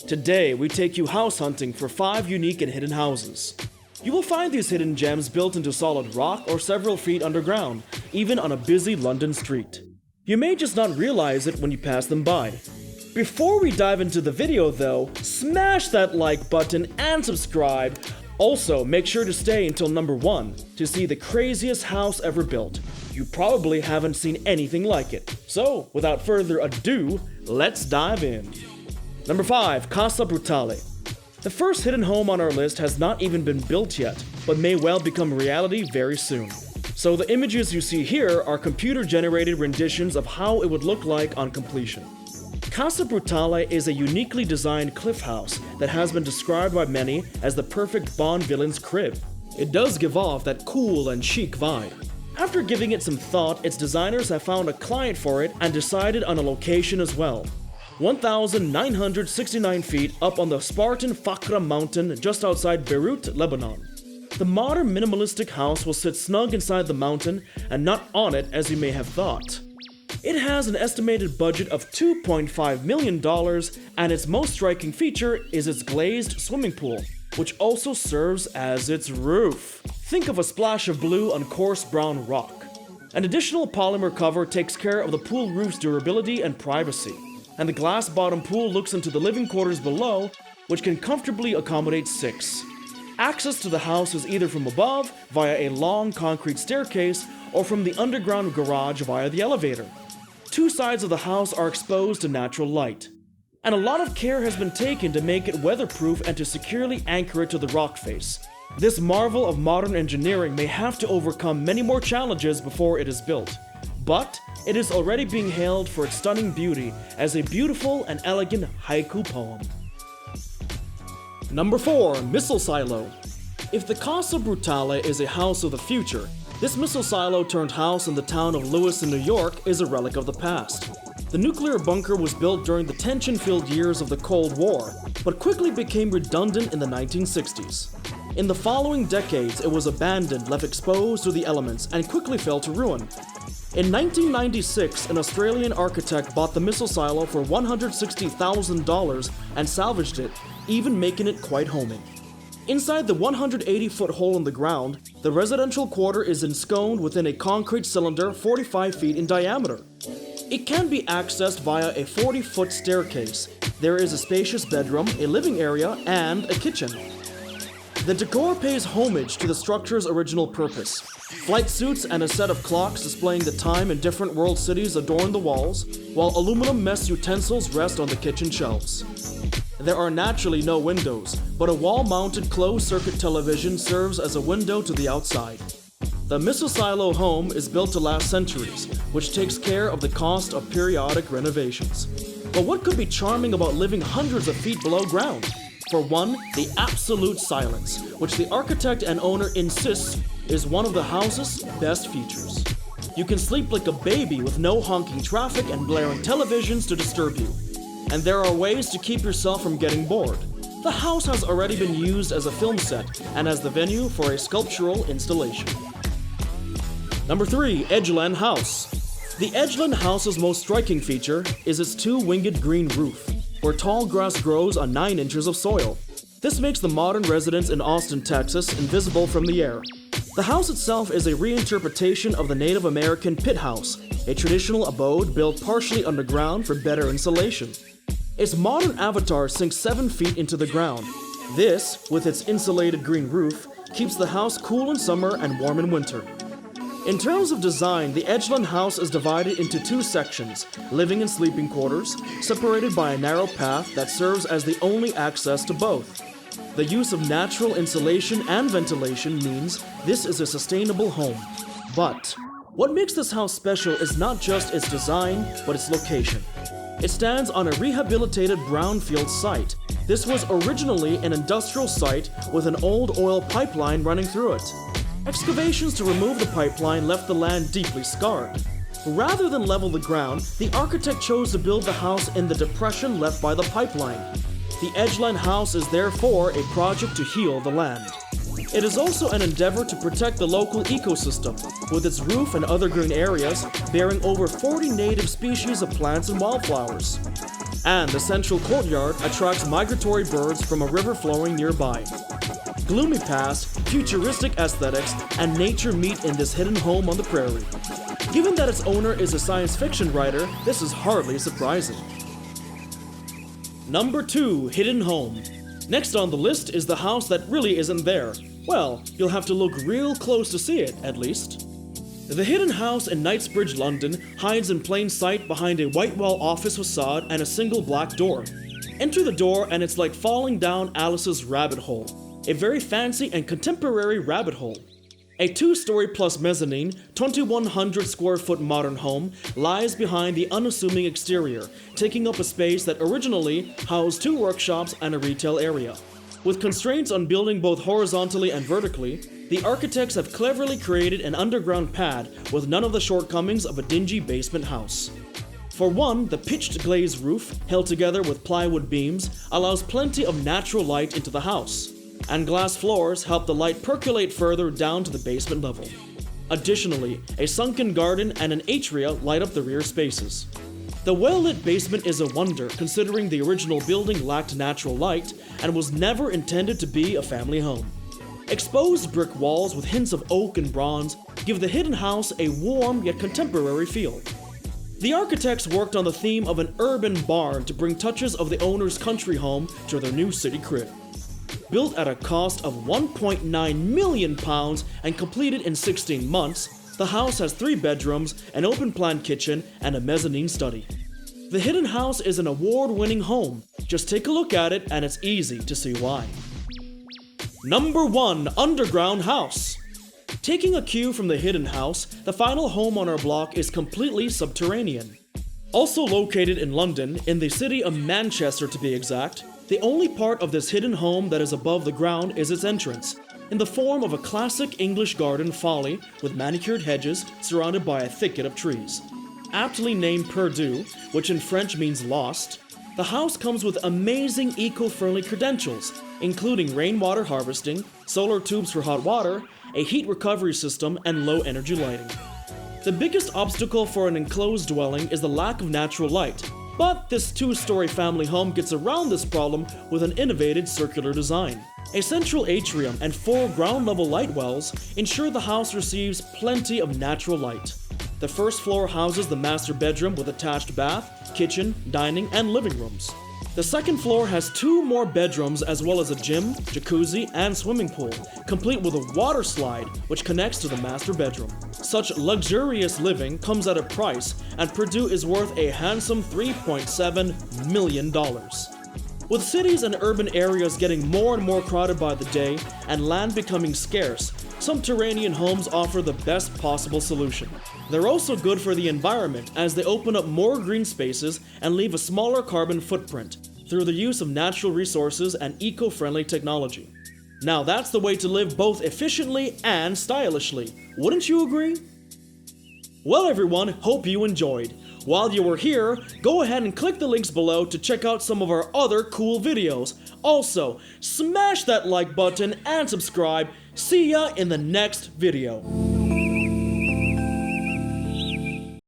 Today, we take you house hunting for 5 unique and hidden houses. You will find these hidden gems built into solid rock or several feet underground, even on a busy London street. You may just not realize it when you pass them by. Before we dive into the video though, smash that like button and subscribe. Also, make sure to stay until number 1 to see the craziest house ever built. You probably haven't seen anything like it. So, without further ado, let's dive in. Number 5. Casa Brute. The first hidden home on our list has not even been built yet, but may well become reality very soon. So the images you see here are computer-generated renditions of how it would look like on completion. Casa Brute is a uniquely designed cliff house that has been described by many as the perfect Bond villain's crib. It does give off that cool and chic vibe. After giving it some thought, its designers have found a client for it and decided on a location as well. 1,969 feet up on the Spartan Fakra mountain just outside Beirut, Lebanon. The modern minimalistic house will sit snug inside the mountain and not on it as you may have thought. It has an estimated budget of $2.5 million, and its most striking feature is its glazed swimming pool, which also serves as its roof. Think of a splash of blue on coarse brown rock. An additional polymer cover takes care of the pool roof's durability and privacy, and the glass bottom pool looks into the living quarters below, which can comfortably accommodate 6. Access to the house is either from above via a long concrete staircase or from the underground garage via the elevator. 2 sides of the house are exposed to natural light, and a lot of care has been taken to make it weatherproof and to securely anchor it to the rock face. This marvel of modern engineering may have to overcome many more challenges before it is built, but it is already being hailed for its stunning beauty as a beautiful and elegant haiku poem. Number 4. Missile Silo. If the Casa Brute is a house of the future, this missile silo turned house in the town of Lewis in New York is a relic of the past. The nuclear bunker was built during the tension-filled years of the Cold War, but quickly became redundant in the 1960s. In the following decades, it was abandoned, left exposed to the elements, and quickly fell to ruin. In 1996, an Australian architect bought the missile silo for $160,000 and salvaged it, even making it quite homey. Inside the 180-foot hole in the ground, the residential quarter is ensconced within a concrete cylinder 45 feet in diameter. It can be accessed via a 40-foot staircase. There is a spacious bedroom, a living area, and a kitchen. The decor pays homage to the structure's original purpose. Flight suits and a set of clocks displaying the time in different world cities adorn the walls, while aluminum mess utensils rest on the kitchen shelves. There are naturally no windows, but a wall-mounted closed-circuit television serves as a window to the outside. The missile silo home is built to last centuries, which takes care of the cost of periodic renovations. But what could be charming about living hundreds of feet below ground? For one, the absolute silence, which the architect and owner insists is one of the house's best features. You can sleep like a baby with no honking traffic and blaring televisions to disturb you. And there are ways to keep yourself from getting bored. The house has already been used as a film set and as the venue for a sculptural installation. Number 3. Edgeline House. The Edgeline House's most striking feature is its 2-winged green roof, where tall grass grows on 9 inches of soil. This makes the modern residence in Austin, Texas, invisible from the air. The house itself is a reinterpretation of the Native American pit house, a traditional abode built partially underground for better insulation. Its modern avatar sinks 7 feet into the ground. This, with its insulated green roof, keeps the house cool in summer and warm in winter. In terms of design, the Edgeline House is divided into 2 sections, living and sleeping quarters, separated by a narrow path that serves as the only access to both. The use of natural insulation and ventilation means this is a sustainable home. But what makes this house special is not just its design, but its location. It stands on a rehabilitated brownfield site. This was originally an industrial site with an old oil pipeline running through it. Excavations to remove the pipeline left the land deeply scarred. Rather than level the ground, the architect chose to build the house in the depression left by the pipeline. The Edgeline House is therefore a project to heal the land. It is also an endeavor to protect the local ecosystem, with its roof and other green areas bearing over 40 native species of plants and wildflowers. And the central courtyard attracts migratory birds from a river flowing nearby. Gloomy past, futuristic aesthetics, and nature meet in this hidden home on the prairie. Given that its owner is a science fiction writer, this is hardly surprising. Number 2. Hidden Home. Next on the list is the house that really isn't there. Well, you'll have to look real close to see it, at least. The hidden house in Knightsbridge, London hides in plain sight behind a white wall office facade and a single black door. Enter the door and it's like falling down Alice's rabbit hole. A very fancy and contemporary rabbit hole. A 2-story plus mezzanine, 2,100 square foot modern home lies behind the unassuming exterior, taking up a space that originally housed 2 workshops and a retail area. With constraints on building both horizontally and vertically, the architects have cleverly created an underground pad with none of the shortcomings of a dingy basement house. For one, the pitched glazed roof, held together with plywood beams, allows plenty of natural light into the house, and glass floors help the light percolate further down to the basement level. Additionally, a sunken garden and an atria light up the rear spaces. The well-lit basement is a wonder considering the original building lacked natural light and was never intended to be a family home. Exposed brick walls with hints of oak and bronze give the hidden house a warm yet contemporary feel. The architects worked on the theme of an urban barn to bring touches of the owner's country home to their new city crib. Built at a cost of £1.9 million and completed in 16 months, the house has 3 bedrooms, an open-plan kitchen, and a mezzanine study. The hidden house is an award-winning home. Just take a look at it and it's easy to see why. Number 1. Underground House. Taking a cue from the hidden house, the final home on our block is completely subterranean. Also located in London, in the city of Manchester to be exact, the only part of this hidden home that is above the ground is its entrance, in the form of a classic English garden folly with manicured hedges surrounded by a thicket of trees. Aptly named Perdu, which in French means lost, the house comes with amazing eco-friendly credentials, including rainwater harvesting, solar tubes for hot water, a heat recovery system, and low-energy lighting. The biggest obstacle for an enclosed dwelling is the lack of natural light, but this 2-story family home gets around this problem with an innovative circular design. A central atrium and 4 ground-level light wells ensure the house receives plenty of natural light. The first floor houses the master bedroom with attached bath, kitchen, dining, and living rooms. The second floor has 2 more bedrooms as well as a gym, jacuzzi, and swimming pool, complete with a water slide which connects to the master bedroom. Such luxurious living comes at a price, and Perdu is worth a handsome $3.7 million. With cities and urban areas getting more and more crowded by the day and land becoming scarce, subterranean homes offer the best possible solution. They're also good for the environment as they open up more green spaces and leave a smaller carbon footprint through the use of natural resources and eco-friendly technology. Now that's the way to live both efficiently and stylishly, wouldn't you agree? Well everyone, hope you enjoyed. While you were here, go ahead and click the links below to check out some of our other cool videos. Also, smash that like button and subscribe. See ya in the next video.